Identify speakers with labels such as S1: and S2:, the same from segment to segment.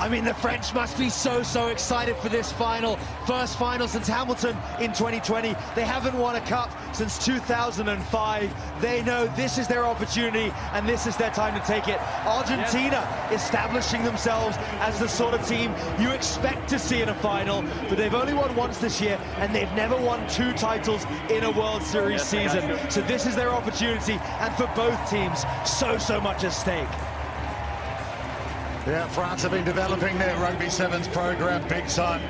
S1: I mean, the French must be so excited for this final. First final since Hamilton in 2020. They haven't won a cup since 2005. They know this is their opportunity and this is their time to take it. Argentina establishing themselves as the sort of team you expect to see in a final, but they've only won once this year and they've never won 2 titles in a World Series season. So this is their opportunity, and for both teams, so much at stake.
S2: Yeah, France have been developing their Rugby Sevens program big time.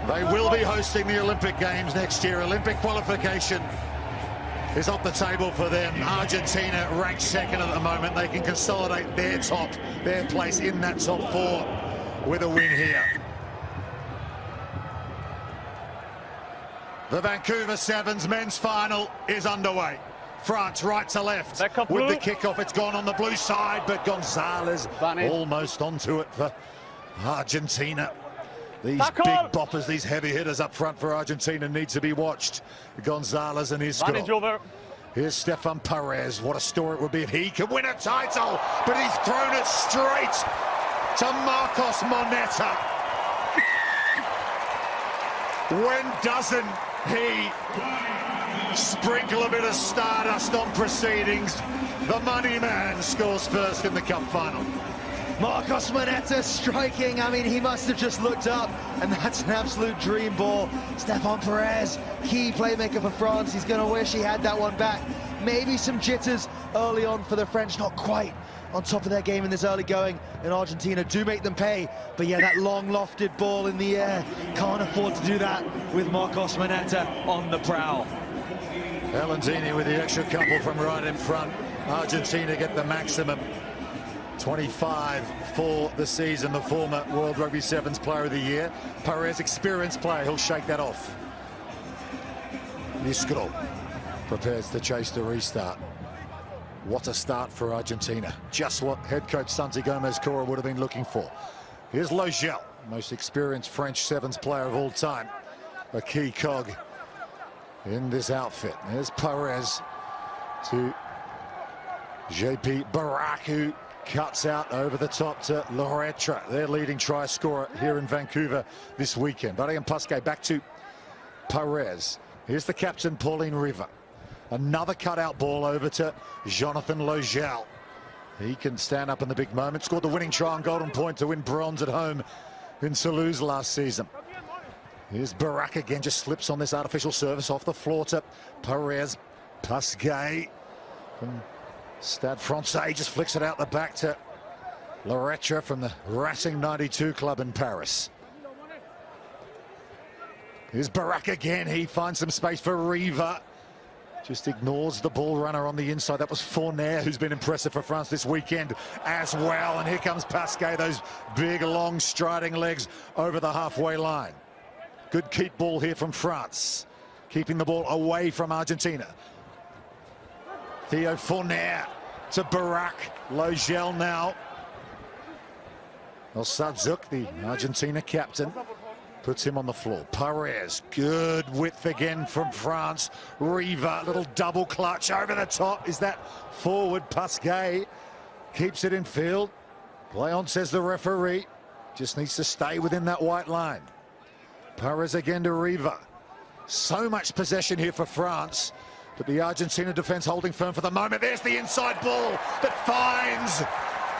S2: They will be hosting the Olympic Games next year. Olympic qualification is off the table for them. Argentina ranked second at the moment. They can consolidate their place in that top 4 with a win here. The Vancouver Sevens men's final is underway. France right to left with the kickoff. It's gone on the blue side, but Gonzalez almost onto it for Argentina. These big boppers, these heavy hitters up front for Argentina need to be watched. Gonzalez and Isco. Here's Stefan Perez. What a story it would be if he could win a title, but he's thrown it straight to Marcos Moneta. When doesn't he sprinkle a bit of stardust on proceedings? The money man scores first in the cup final.
S1: Marcos Moneta striking. I mean, he must have just looked up, and that's an absolute dream ball. Stefan Perez, key playmaker for France. He's going to wish he had that one back. Maybe some jitters early on for the French, not quite on top of their game in this early going, and Argentina do make them pay. But yeah, that long lofted ball in the air, can't afford to do that with Marcos Moneta on the prowl.
S2: Valentini with the extra couple from right in front. Argentina get the maximum. 25 for the season, the former World Rugby Sevens Player of the Year. Perez, experienced player, he'll shake that off. Isco prepares to chase the restart. What a start for Argentina. Just what head coach Santi Gomez-Cora would have been looking for. Here's Logel, most experienced French Sevens player of all time. A key cog in this outfit. Here's Perez to JP Barak, who cuts out over the top to Loretra, their leading try scorer here in Vancouver this weekend. Barry and Pasquet back to Perez. Here's the captain, Pauline Riva. Another cutout ball over to Jonathan Logel. He can stand up in the big moment. Scored the winning try on Golden Point to win bronze at home in Toulouse last season. Here's Barak again, just slips on this artificial surface off the floor to Perez. Pasquet from Stade Francais just flicks it out the back to Loretra from the Racing 92 club in Paris. Here's Barak again. He finds some space for Riva. Just ignores the ball runner on the inside. That was Fournier, who's been impressive for France this weekend as well. And here comes Pasquet, those big, long, striding legs over the halfway line. Good keep ball here from France, keeping the ball away from Argentina. Theo Fournier to Barak. Logel now. Osadzouk, the Argentina captain, puts him on the floor. Perez, good width again from France. Riva, little double clutch over the top. Is that forward? Pasquet keeps it in field. Play on, says the referee. Just needs to stay within that white line. Perez again to Riva. So much possession here for France, but the Argentina defense holding firm for the moment. There's the inside ball that finds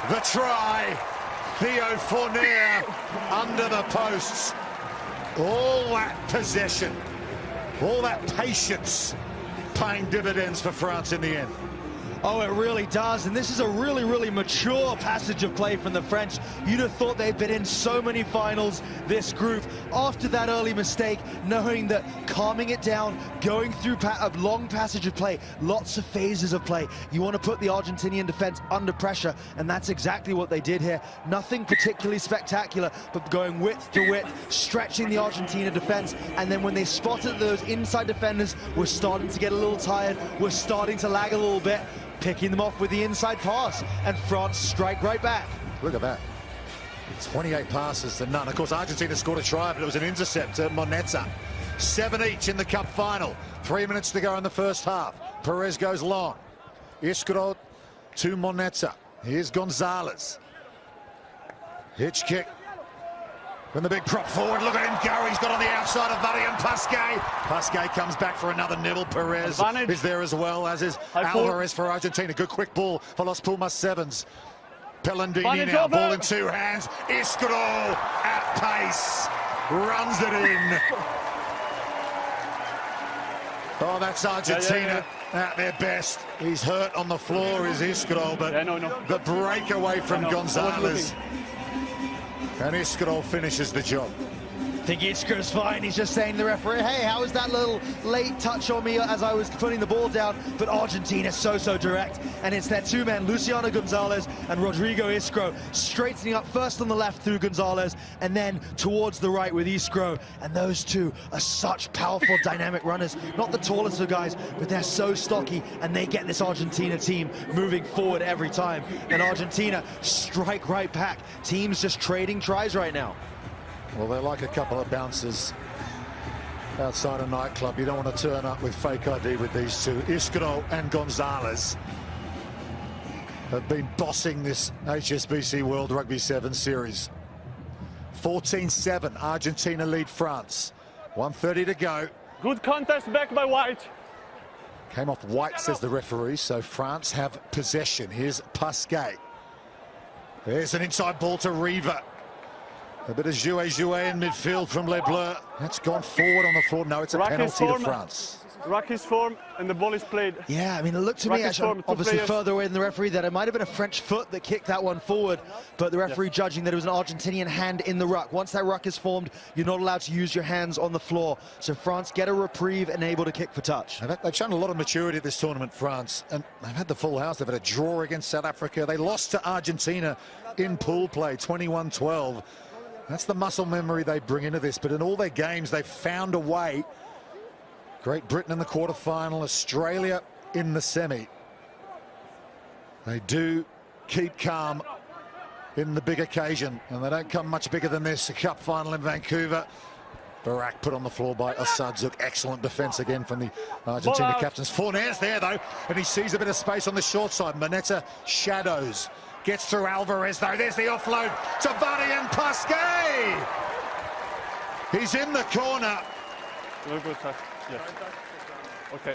S2: the try. Theo Fournier under the posts. All that possession, all that patience paying dividends for France in the end.
S1: Oh, it really does. And this is a really mature passage of play from the French. You'd have thought they've been in so many finals, this group, after that early mistake, knowing that calming it down, going through a long passage of play, lots of phases of play. You want to put the Argentinian defense under pressure, and that's exactly what they did here. Nothing particularly spectacular, but going width to width, stretching the Argentina defense, and then when they spotted those inside defenders were starting to get a little tired, were starting to lag a little bit, picking them off with the inside pass, and France strike right back.
S2: Look at that. 28 passes to none. Of course, Argentina scored a try, but it was an intercept to Moneta. 7 each in the cup final. 3 minutes to go in the first half. Perez goes long. Isco to Moneta. Here's Gonzalez. Hitch kick from the big prop forward. Look at him go. He's got on the outside of Varillas Pasquet. Pasquet comes back for another nibble. Perez is there as well, as is Alvarez for Argentina. Good quick ball for Los Pumas Sevens. Pellandini now, ball in two hands. Isco at pace, runs it in. Oh, that's Argentina at their best. He's hurt on the floor, is Isco, but the breakaway from Gonzalez. And Isco finishes the job.
S1: I think Isco's fine. He's just saying to the referee, hey, how was that little late touch on me as I was putting the ball down? But Argentina's so direct. And it's their two men, Luciano Gonzalez and Rodrigo Isco, straightening up first on the left through Gonzalez and then towards the right with Isco. And those two are such powerful, dynamic runners. Not the tallest of guys, but they're so stocky, and they get this Argentina team moving forward every time. And Argentina strike right back. Teams just trading tries right now.
S2: Well, they're like a couple of bouncers outside a nightclub. You don't want to turn up with fake ID with these two. Isco and Gonzalez have been bossing this HSBC World Rugby 7 series. 14-7, Argentina lead France. 1:30 to go.
S3: Good contest back by White.
S2: Came off White, says the referee, so France have possession. Here's Pasquet. There's an inside ball to Riva. A bit of jouet in midfield from Les Bleus. That's gone forward on the floor. No, it's a penalty to France.
S3: Rocky's form and the ball is played.
S1: Yeah, I mean, it looked to me, actually, obviously further away than the referee, that it might have been a French foot that kicked that one forward, but the referee judging that it was an Argentinian hand in the ruck. Once that ruck is formed, you're not allowed to use your hands on the floor. So France get a reprieve and able to kick for touch.
S2: They've shown a lot of maturity at this tournament, France, and they've had the full house. They've had a draw against South Africa. They lost to Argentina in pool play, 21-12. That's the muscle memory they bring into this, but in all their games, they've found a way. Great Britain in the quarterfinal, Australia in the semi. They do keep calm in the big occasion, and they don't come much bigger than this. A cup final in Vancouver. Barak put on the floor by Osadzouk. Excellent defense again from the Argentina captains. Forner's there, though, and he sees a bit of space on the short side. Moneta shadows. Gets through Alvarez, though. There's the offload to Varillas Pasquet. He's in the corner.
S3: Good touch. Yes. Okay.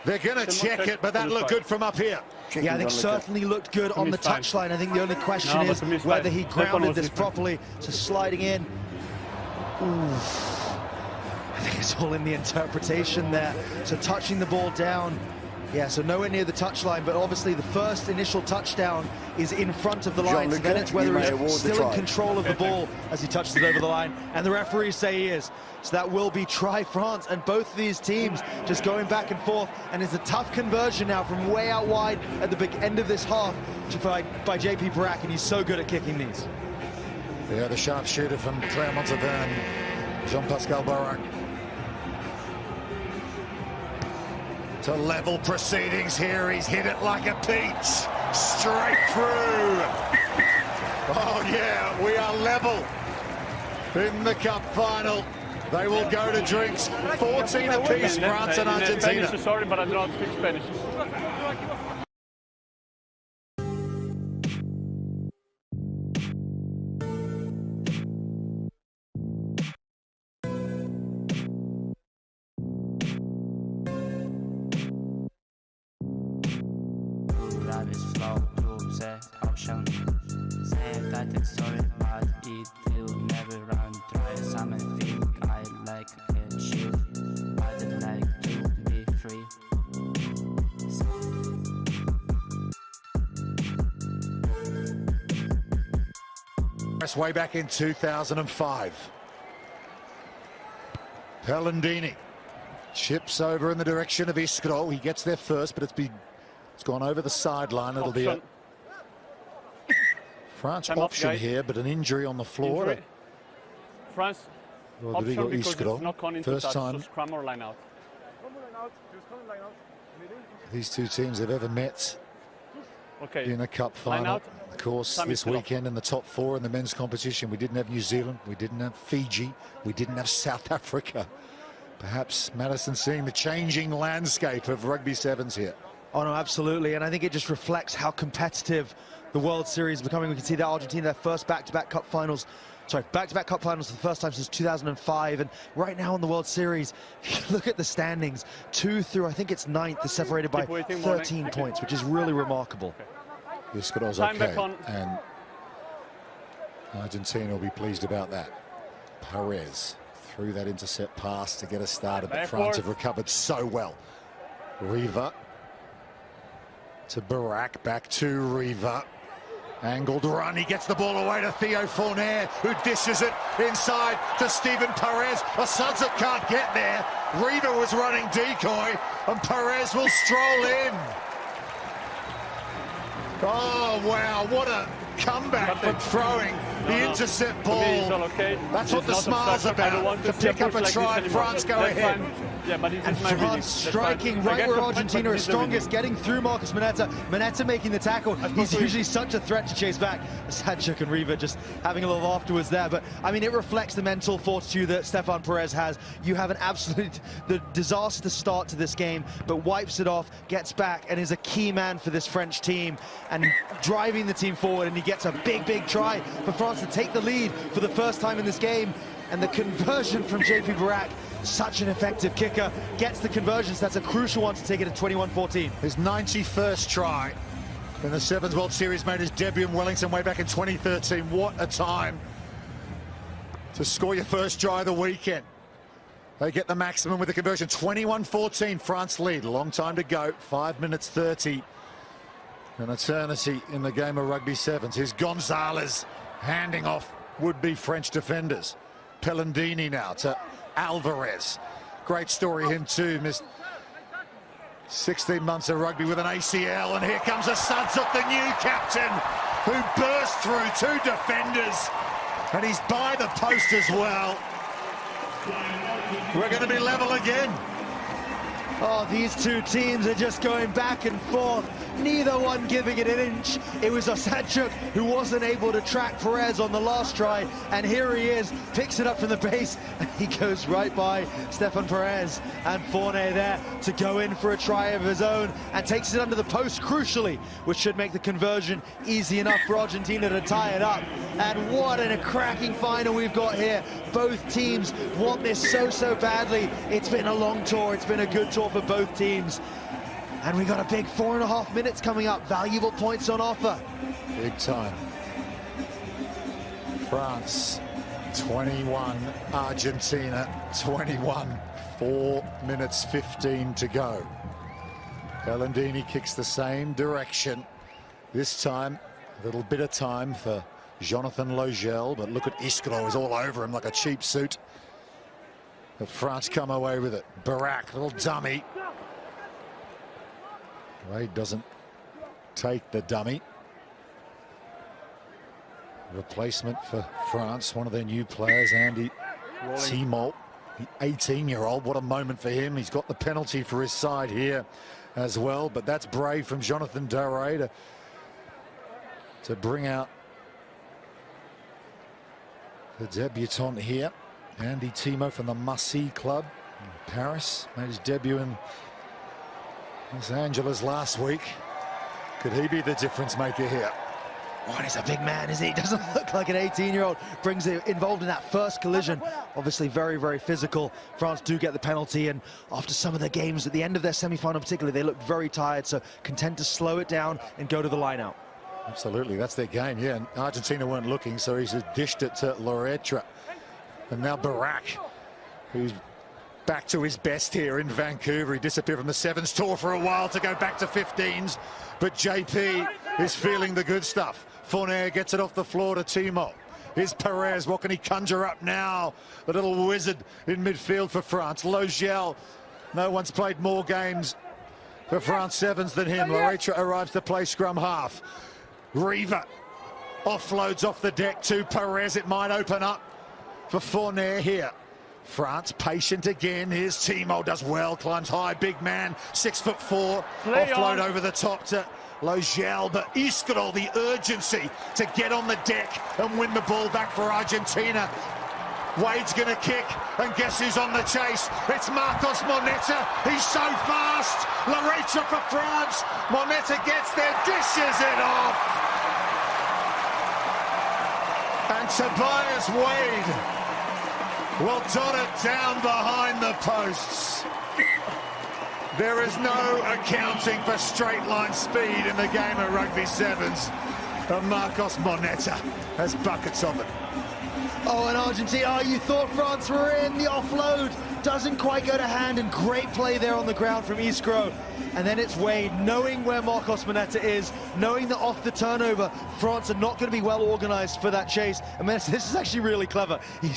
S2: They're going to check it, but that looked good from up here.
S1: Yeah, I think certainly looked good on the touchline. I think the only question is whether he grounded this properly. So sliding in. Ooh. I think it's all in the interpretation there. So touching the ball down. Yeah, so nowhere near the touchline, but obviously the first initial touchdown is in front of the line. So then it's whether he's still in control of the ball as he touches it over the line. And the referees say he is. So that will be try France, and both of these teams just going back and forth. And it's a tough conversion now from way out wide at the big end of this half by JP Barak, and he's so good at kicking these.
S2: Yeah, the sharpshooter from Clermont-Auvergne, Jean-Pascal Barak. To level proceedings here. He's hit it like a peach. Straight through. Oh, yeah, we are level in the cup final. They will go to drinks. 14 apiece, France and Argentina.
S3: Spanish, sorry, but I do not speak Spanish.
S4: Sorry, but it will never run dry. Some think I like a shield. I'd like to be free.
S2: Press way back in 2005. Pellandini chips over in the direction of Isco. He gets there first, but it's gone over the sideline. It'll be a France option here, but an injury on the floor.
S3: France
S2: Rodrigo
S3: option because
S2: Isco.
S3: it's not gone into
S2: First
S3: touch,
S2: time
S3: so scrum or line out.
S2: These two teams have ever met in a cup final. Of course, this weekend in the top four in the men's competition, we didn't have New Zealand, we didn't have Fiji, we didn't have South Africa. Perhaps Madison seeing the changing landscape of rugby sevens here.
S1: Oh, no, absolutely. And I think it just reflects how competitive the World Series is becoming. We can see that Argentina, their first back-to-back cup finals for the first time since 2005. And right now in the World Series, if you look at the standings, 2 through, I think it's 9th, is separated by 13 points, which is really remarkable.
S2: Iscro's okay, and Argentina will be pleased about that. Perez threw that intercept pass to get us started, but France have recovered so well. Riva to Barak, back to Riva. Angled run, he gets the ball away to Theo Fournier, who dishes it inside to Steven Perez. Asadza can't get there. Riva was running decoy, and Perez will stroll in. Oh, wow, what a comeback from throwing the intercept ball. That's what the smile's about, to pick up a try. France go ahead.
S3: Yeah, but
S1: and France striking right where Argentina is strongest, getting through Marcus Moneta. Moneta making the tackle. He's usually such a threat to chase back. Sadchuk and Riva just having a little afterwards there. But, I mean, it reflects the mental fortitude that Stefan Perez has. You have an absolute disaster start to this game, but wipes it off, gets back, and is a key man for this French team and driving the team forward. And he gets a big, big try for France to take the lead for the first time in this game. And the conversion from JP Barak, such an effective kicker, gets the conversion, so that's a crucial one to take it at 21-14.
S2: His 91st try in the Sevens World Series, made his debut in Wellington way back in 2013. What a time to score your first try of the weekend. They get the maximum with the conversion. 21-14, France lead. Long time to go, 5 minutes 30. An eternity in the game of rugby sevens. Here's Gonzalez handing off would-be French defenders. Pellandini now to Alvarez. Great story, him too. Missed 16 months of rugby with an ACL, and here comes Asadzouk, the new captain, who burst through 2 defenders, and he's by the post as well. We're going to be level again.
S1: Oh, these two teams are just going back and forth, neither one giving it an inch. It was Asadchuk who wasn't able to track Perez on the last try, and here he is, picks it up from the base, and he goes right by Stefan Perez, and Fournier there to go in for a try of his own, and takes it under the post crucially, which should make the conversion easy enough for Argentina to tie it up. And what a cracking final we've got here. Both teams want this so badly. It's been a long tour, it's been a good tour for both teams, and we got a big 4.5 minutes coming up. Valuable points on offer.
S2: Big time. France 21, Argentina 21. 4 minutes 15 to go. Pellandini kicks the same direction. This time a little bit of time for Jonathan Logel, but look at Iscro, is all over him like a cheap suit. But France come away with it. Barak, little dummy. Wade doesn't take the dummy. Replacement for France, one of their new players, Andy Timol, the 18-year-old. What a moment for him. He's got the penalty for his side here as well, but that's brave from Jonathan Daré to bring out the debutant here. Andy Timo from the Massy Club in Paris, made his debut in Los Angeles last week. Could he be the difference maker here?
S1: Oh, and he's a big man, isn't he? He doesn't look like an 18-year-old. Brings it involved in that first collision. Obviously very physical. France do get the penalty, and after some of their games at the end of their semi-final particularly, they looked very tired, so content to slow it down and go to the line-out.
S2: Absolutely, that's their game, yeah. And Argentina weren't looking, so he's dished it to Loretra. And now Barak, who's back to his best here in Vancouver. He disappeared from the Sevens tour for a while to go back to 15s, but JP is feeling the good stuff. Fournier gets it off the floor to Timo. Here's Perez. What can he conjure up now? The little wizard in midfield for France. Logel, no one's played more games for France Sevens than him. Loretra arrives to play scrum half. Riva offloads off the deck to Perez. It might open up for Fournier here. France patient again. Here's Timo, does well, climbs high, big man, 6'4". Offload over the top to Logel, but Iscro, the urgency to get on the deck and win the ball back for Argentina. Wade's going to kick, and guess who's on the chase? It's Marcos Moneta. He's so fast. Larecha for France. Moneta gets there, dishes it off. And Tobias Wade will dot it down behind the posts. There is no accounting for straight line speed in the game of rugby sevens. And Marcos Moneta has buckets of it.
S1: Oh, and Argentina, you thought France were in. The offload doesn't quite go to hand, and great play there on the ground from Iskro. And then it's Wade, knowing where Marcos Moneta is, knowing that off the turnover, France are not going to be well organized for that chase. And this is actually really clever. He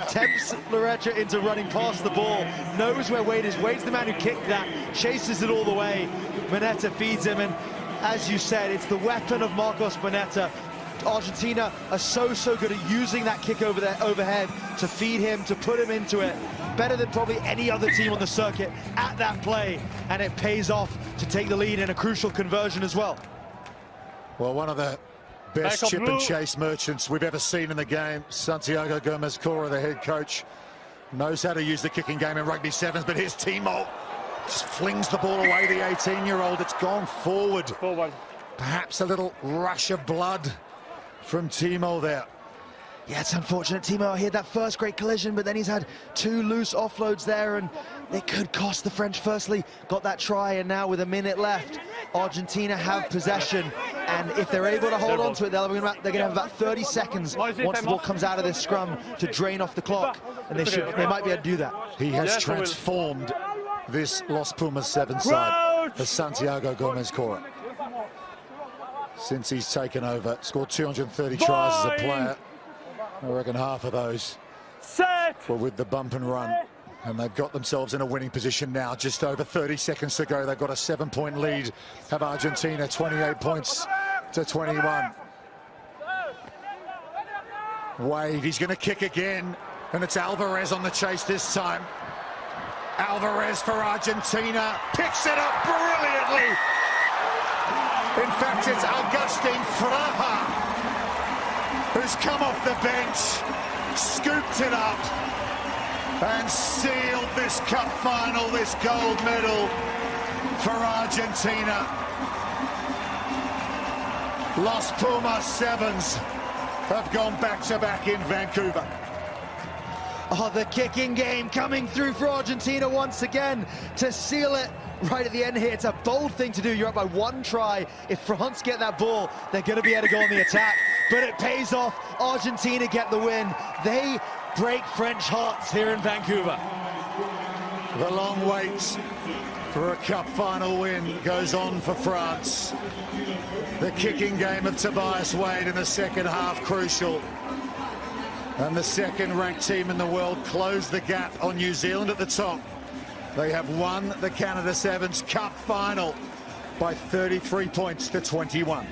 S1: tempts Larecha into running past the ball, knows where Wade is. Wade's the man who kicked that, chases it all the way. Moneta feeds him, and as you said, it's the weapon of Marcos Moneta. Argentina are so good at using that kick over there overhead to feed him, to put him into it. Better than probably any other team on the circuit at that play, and it pays off to take the lead in a crucial conversion as well.
S2: Well, one of the best chip and chase merchants we've ever seen in the game, Santiago Gomez-Cora, the head coach, knows how to use the kicking game in rugby sevens, but here's Timo. Just flings the ball away, the 18-year-old. It's gone forward. Perhaps a little rush of blood from Timo there.
S1: Yeah, it's unfortunate. Timo had that first great collision, but then he's had two loose offloads there, and it could cost the French. Firstly, got that try, and now with a minute left, Argentina have possession, and if they're able to hold on to it, they're going to have about 30 seconds once the ball comes out of this scrum to drain off the clock, and they might be able to do that.
S2: He has transformed this Los Pumas 7 side for Santiago Gomez-Cora. Since he's taken over, scored 230 tries as a player. I reckon half of those were with the bump and run. And they've got themselves in a winning position now. Just over 30 seconds to go. They've got a 7-point lead of Argentina, 28 points to 21. Wade, he's going to kick again. And it's Alvarez on the chase this time. Alvarez for Argentina. Picks it up brilliantly. In fact, it's Agustin Fraha who's come off the bench, scooped it up, and sealed this cup final, this gold medal for Argentina. Los Pumas Sevens have gone back-to-back in Vancouver.
S1: Oh, the kicking game coming through for Argentina once again to seal it right at the end here. It's a bold thing to do. You're up by one try. If France get that ball, they're going to be able to go on the attack. But it pays off. Argentina get the win. They break French hearts here in Vancouver.
S2: The long wait for a cup final win goes on for France. The kicking game of Tobias Wade in the second half crucial. And the second-ranked team in the world closed the gap on New Zealand at the top. They have won the Canada Sevens Cup final by 33 points to 21.